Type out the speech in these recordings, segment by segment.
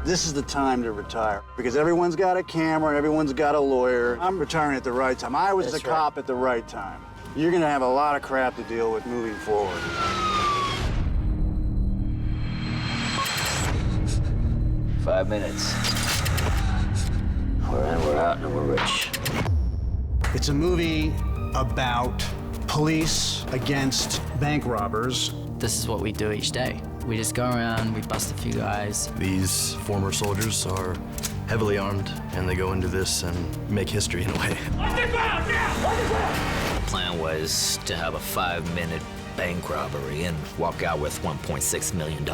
This is the time to retire because everyone's got a camera and everyone's got a lawyer. I'm retiring at the right time. I was the cop at the right time. You're gonna have a lot of crap to deal with moving forward. Five minutes. We're in, we're out, and we're rich. It's a movie about police against bank robbers. This is what we do each day. We just go around, we bust a few guys. These former soldiers are heavily armed, and they go into this and make history in a way. On the ground, now! On the ground! The plan was to have a 5-minute bank robbery and walk out with $1.6 million.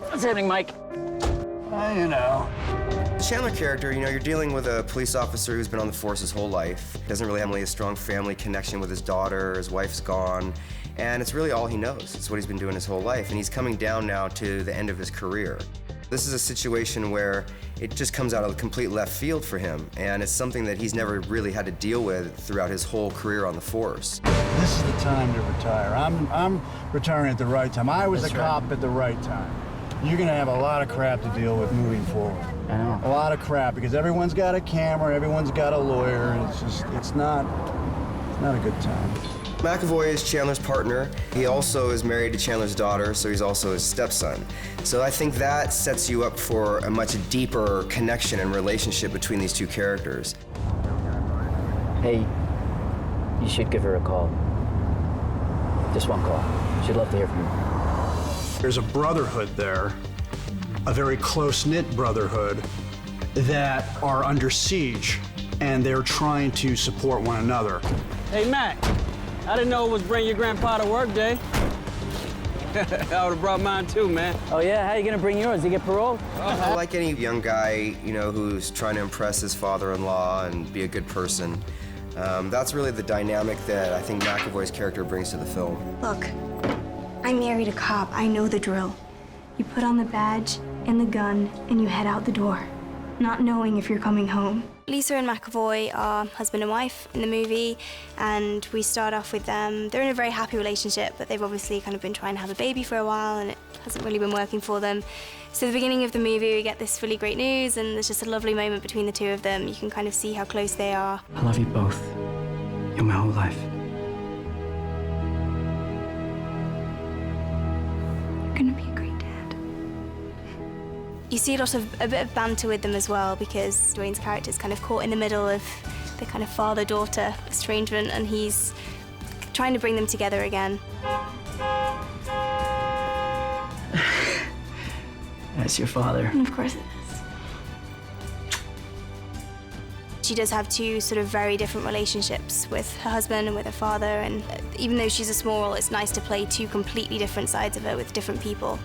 What's happening, Mike? You know. The Chandler character, you're dealing with a police officer who's been on the force his whole life. Doesn't really have a strong family connection with his daughter, his wife's gone, and it's really all he knows. It's what he's been doing his whole life, and he's coming down now to the end of his career. This is a situation where it just comes out of the complete left field for him, and it's something that he's never really had to deal with throughout his whole career on the force. This is the time to retire. I'm retiring at the right time. I was a cop at the right time. You're gonna have a lot of crap to deal with moving forward. I know. A lot of crap because everyone's got a camera, everyone's got a lawyer, and it's not a good time. McAvoy is Chandler's partner. He also is married to Chandler's daughter, so he's also his stepson. So I think that sets you up for a much deeper connection and relationship between these two characters. Hey, you should give her a call. Just one call. She'd love to hear from you. There's a brotherhood there, a very close-knit brotherhood that are under siege, and they're trying to support one another. Hey, Mac, I didn't know it was bring your grandpa to work day. I would've brought mine too, man. Oh yeah, how are you gonna bring yours? You get parole? Like any young guy, who's trying to impress his father-in-law and be a good person, that's really the dynamic that I think McAvoy's character brings to the film. Look, I married a cop. I know the drill. You put on the badge and the gun, and you head out the door, not knowing if you're coming home. Lisa and McAvoy are husband and wife in the movie, and we start off with them. They're in a very happy relationship, but they've obviously kind of been trying to have a baby for a while, and it hasn't really been working for them. So at the beginning of the movie, we get this really great news, and there's just a lovely moment between the two of them. You can kind of see how close they are. I love you both. You're my whole life. You're gonna be a great dad. You see a bit of banter with them as well, because Dwayne's character is kind of caught in the middle of the kind of father-daughter estrangement, and he's trying to bring them together again. That's your father. And of course it is. She does have two sort of very different relationships with her husband and with her father, and even though she's a small role, it's nice to play two completely different sides of her with different people.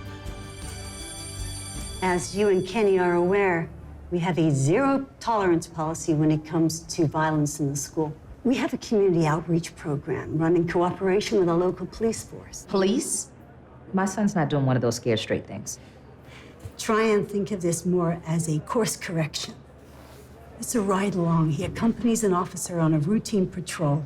As you and Kenny are aware, we have a zero-tolerance policy when it comes to violence in the school. We have a community outreach program run in cooperation with a local police force. Police? My son's not doing one of those scared straight things. Try and think of this more as a course correction. It's a ride-along. He accompanies an officer on a routine patrol,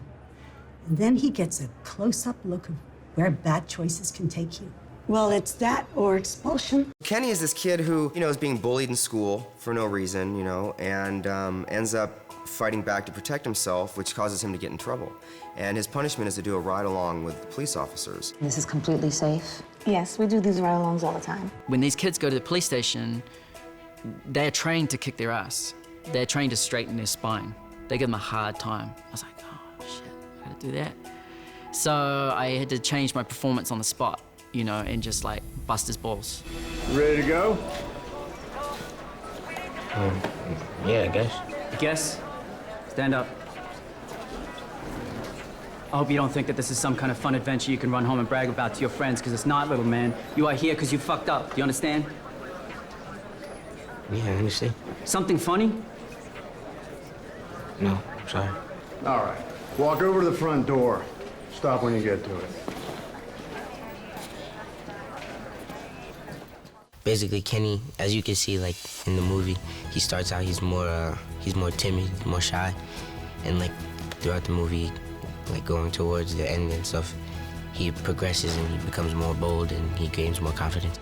and then he gets a close-up look of where bad choices can take you. Well, it's that or expulsion. Kenny is this kid who, is being bullied in school for no reason, and ends up fighting back to protect himself, which causes him to get in trouble. And his punishment is to do a ride-along with police officers. This is completely safe. Yes, we do these ride-alongs all the time. When these kids go to the police station, they're trained to kick their ass. They're trained to straighten their spine. They give them a hard time. I was like, oh, shit, I gotta do that. So I had to change my performance on the spot, and just, bust his balls. Ready to go? Yeah, I guess. Guess? Stand up. I hope you don't think that this is some kind of fun adventure you can run home and brag about to your friends, because it's not, little man. You are here because you fucked up. Do you understand? Yeah, I understand. Something funny? No, I'm sorry. All right. Walk over to the front door. Stop when you get to it. Basically, Kenny, as you can see, like in the movie, he starts out he's more timid, more shy, and like throughout the movie, like going towards the end and stuff, he progresses and he becomes more bold and he gains more confidence.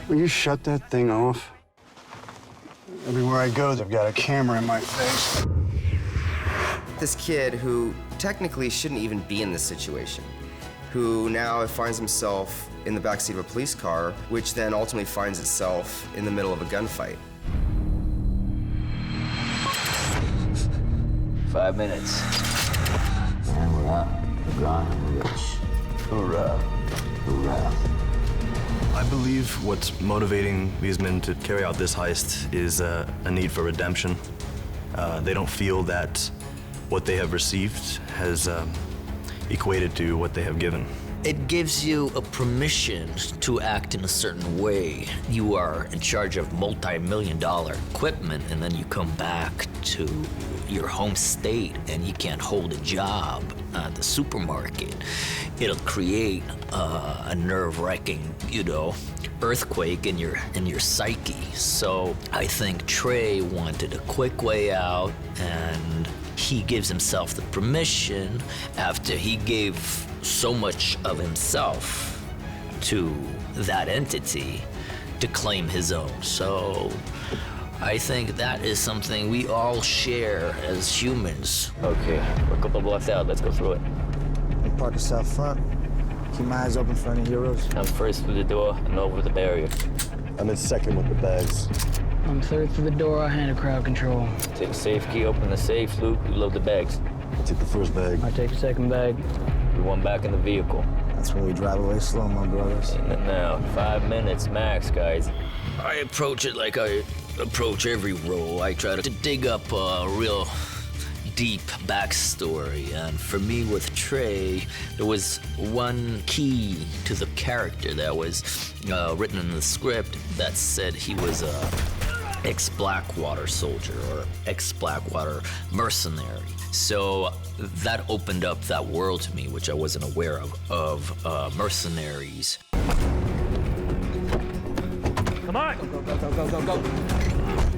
Will you shut that thing off? Everywhere I go, they've got a camera in my face. This kid who technically shouldn't even be in this situation, who now finds himself in the backseat of a police car, which then ultimately finds itself in the middle of a gunfight. 5 minutes. And we're up. We're gone and we're rich. Hoorah. Hoorah. I believe what's motivating these men to carry out this heist is a need for redemption. They don't feel that what they have received has equated to what they have given. It gives you a permission to act in a certain way. You are in charge of multi-million-dollar equipment, and then you come back to your home state and you can't hold a job at the supermarket. It'll create a nerve-wracking, earthquake in your psyche. So I think Trey wanted a quick way out, and he gives himself the permission after he gave so much of himself to that entity to claim his own. So I think that is something we all share as humans. Okay, we're a couple blocks out. Let's go through it. We park us out front. Keep my eyes open for any heroes. I'm first through the door and over the barrier. I'm in second with the bags. I'm third through the door. I handle crowd control. Take the safe key, open the safe, Luke. You load the bags. I'll take the first bag. I take the second bag. We want back in the vehicle. That's when we drive away slow, my brothers. In and out. 5 minutes max, guys. I approach it like I approach every role. I try to dig up a real deep backstory. And for me with Trey, there was one key to the character that was written in the script that said he was a ex-Blackwater soldier or ex-Blackwater mercenary. So that opened up that world to me, which I wasn't aware of mercenaries. Come on! Go, go, go, go, go, go!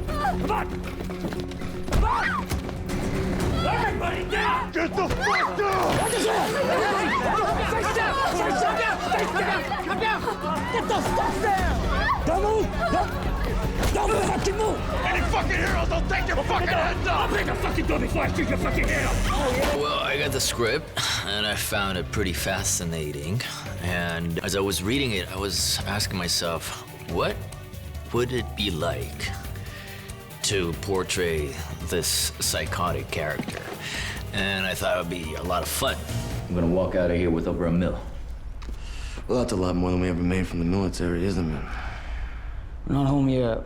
Come on! Come on! Everybody down! Get the fuck down! Stay down! Come down! Get the fuck down! Don't move! Don't fucking move! Any fucking heroes, don't take your fucking heads up! I'll break the fucking door before I shoot your fucking head up! Well, I got the script, and I found it pretty fascinating. And as I was reading it, I was asking myself, what would it be like to portray this psychotic character? And I thought it would be a lot of fun. I'm gonna walk out of here with over $1 million. Well, that's a lot more than we ever made from the military, isn't it? We're not home yet.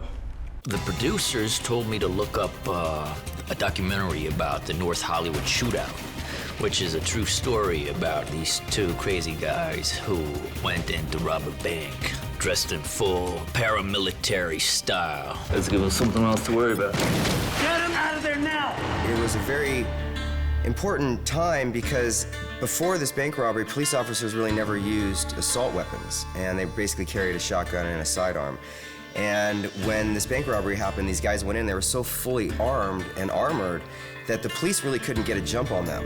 The producers told me to look up a documentary about the North Hollywood shootout, which is a true story about these two crazy guys who went in to rob a bank, dressed in full paramilitary style. Let's give us something else to worry about. Get him out of there now! It was a very important time because before this bank robbery, police officers really never used assault weapons, and they basically carried a shotgun and a sidearm. And when this bank robbery happened, these guys went in, they were so fully armed and armored that the police really couldn't get a jump on them.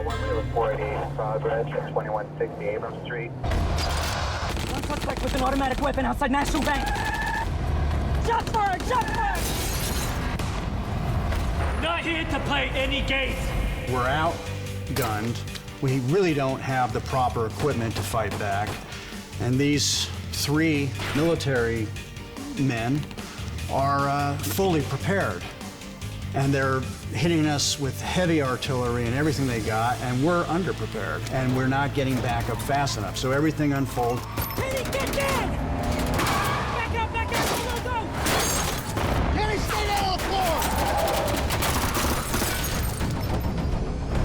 480 progress at 2160 Abrams Street. One suspect with an automatic weapon outside National Bank. Shots fired! Shots fired! Not here to play any games. We're outgunned. We really don't have the proper equipment to fight back. And these 3 military men are fully prepared. And they're hitting us with heavy artillery and everything they got, and we're underprepared. And we're not getting back up fast enough. So everything unfolds. Kenny, get down! Back up, back up, go, go, go! Kenny, stay down on the floor!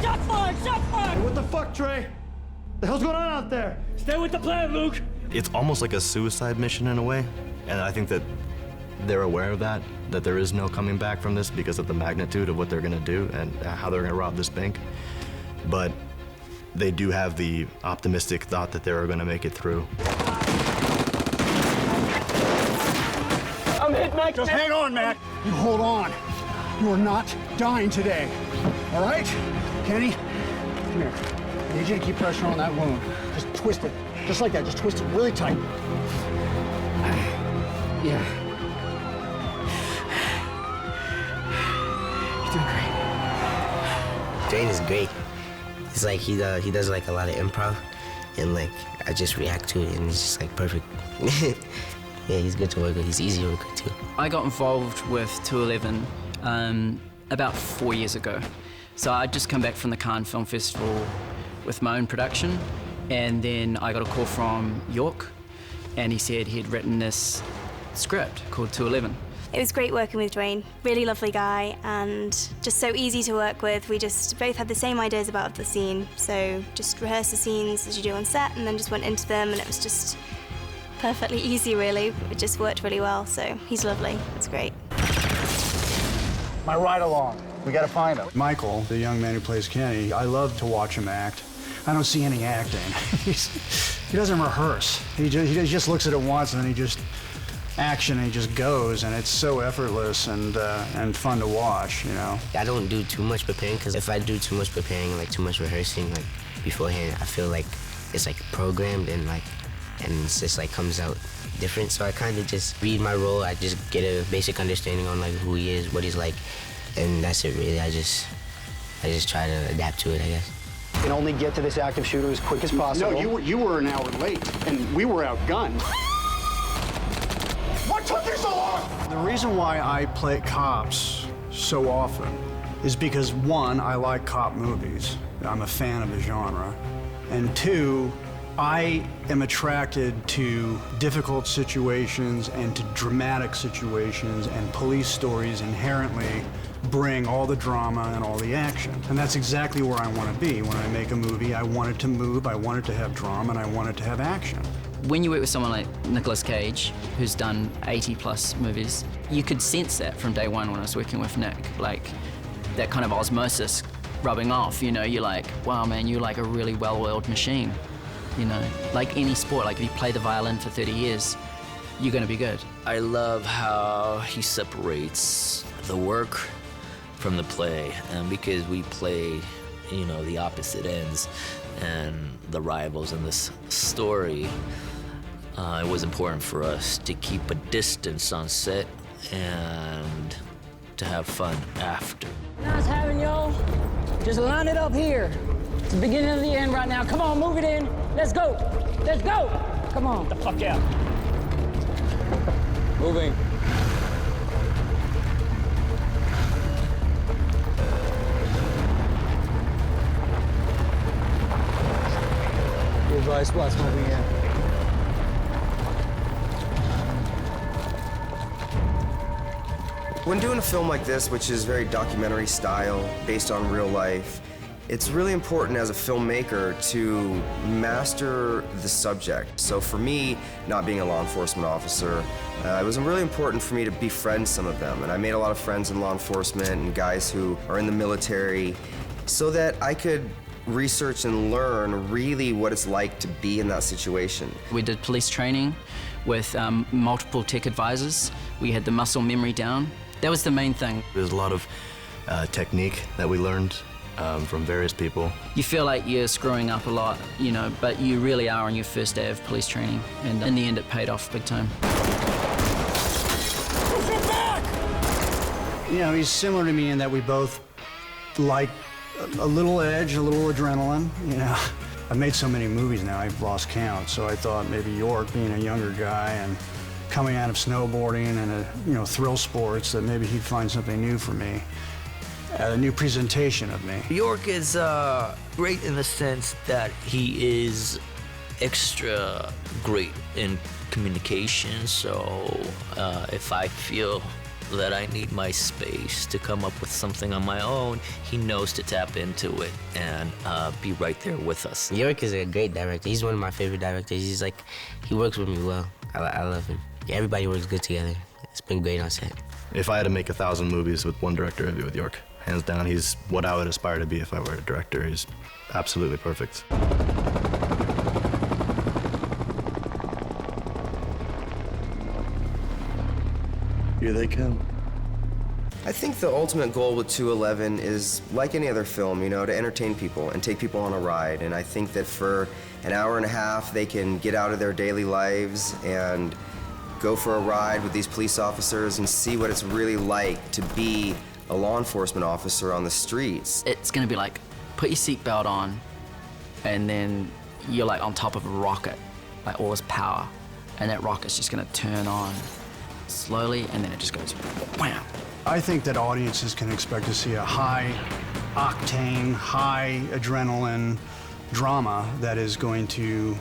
Shots fired, shots fired! Hey, what the fuck, Trey? The hell's going on out there? Stay with the plan, Luke! It's almost like a suicide mission in a way, and I think that they're aware of that there is no coming back from this because of the magnitude of what they're gonna do and how they're gonna rob this bank. But they do have the optimistic thought that they're gonna make it through. Mac. Just hang on, Mac. You hold on. You are not dying today. All right? Kenny, come here. I need you to keep pressure on that wound. Just twist it. Just like that. Just twist it really tight. Yeah. You're doing great. Dwayne is great. It's like he does like a lot of improv, and like I just react to it, and it's just like perfect. Yeah, he's good to work with. He's easy to work with too. I got involved with 211 about 4 years ago. So I'd just come back from the Cannes Film Festival with my own production, and then I got a call from York, and he said he'd written this script called 211. It was great working with Dwayne, really lovely guy, and just so easy to work with. We just both had the same ideas about the scene, so just rehearsed the scenes as you do on set, and then just went into them, and it was just perfectly easy, really. It just worked really well, so he's lovely. It's great. My ride along. We gotta find him. Michael, the young man who plays Kenny, I love to watch him act. I don't see any acting. He doesn't rehearse. He just looks at it once, and then he just action, and he just goes, and it's so effortless and fun to watch, you know. I don't do too much preparing, because if I do too much preparing, like too much rehearsing, like beforehand, I feel like it's like programmed and it's just like comes out different. So I kind of just read my role. I just get a basic understanding on like who he is, what he's like, and that's it really. I just try to adapt to it, I guess. You can only get to this active shooter as quick as possible. No, you were an hour late, and we were outgunned. What took you so long? The reason why I play cops so often is because, one, I like cop movies. I'm a fan of the genre. And two, I am attracted to difficult situations and to dramatic situations, and police stories inherently bring all the drama and all the action. And that's exactly where I want to be. When I make a movie, I want it to move, I want it to have drama, and I want it to have action. When you work with someone like Nicolas Cage, who's done 80+ movies, you could sense that from day one when I was working with Nick, like that kind of osmosis rubbing off, you know, you're like, wow, man, you're like a really well-oiled machine, you know, like any sport, like if you play the violin for 30 years, you're gonna be good. I love how he separates the work from the play, and because we play, you know, the opposite ends and the rivals in this story, it was important for us to keep a distance on set and to have fun after. Nice having y'all. Just line it up here. It's the beginning of the end right now. Come on, move it in. Let's go. Let's go. Come on. Get the fuck out. Moving. Your advice, what's moving in? When doing a film like this, which is very documentary style, based on real life, it's really important as a filmmaker to master the subject. So for me, not being a law enforcement officer, it was really important for me to befriend some of them. And I made a lot of friends in law enforcement and guys who are in the military so that I could research and learn really what it's like to be in that situation. We did police training with multiple tech advisors. We had the muscle memory down. That was the main thing. There's a lot of technique that we learned from various people. You feel like you're screwing up a lot, you know, but you really are on your first day of police training. And in the end, it paid off big time. You know, he's similar to me in that we both like a little edge, a little adrenaline, you know. I've made so many movies now, I've lost count, so I thought maybe York, being a younger guy and coming out of snowboarding and, you know, thrill sports, that maybe he'd find something new for me, a new presentation of me. York is great in the sense that he is extra great in communication, so if I feel that I need my space to come up with something on my own, he knows to tap into it and be right there with us. York is a great director. He's one of my favorite directors. He's like, he works with me well. I love him. Everybody works good together. It's been great on set. If I had to make 1,000 movies with one director, it'd be with York. Hands down, he's what I would aspire to be if I were a director. He's absolutely perfect. Here they come. I think the ultimate goal with 211 is, like any other film, you know, to entertain people and take people on a ride. And I think that for an hour and a half, they can get out of their daily lives and go for a ride with these police officers and see what it's really like to be a law enforcement officer on the streets. It's gonna be like, put your seatbelt on, and then you're like on top of a rocket, like all this power, and that rocket's just gonna turn on slowly, and then it just goes wham. I think that audiences can expect to see a high-octane, high-adrenaline drama that is going to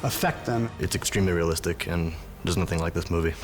affect them. It's extremely realistic, and there's nothing like this movie.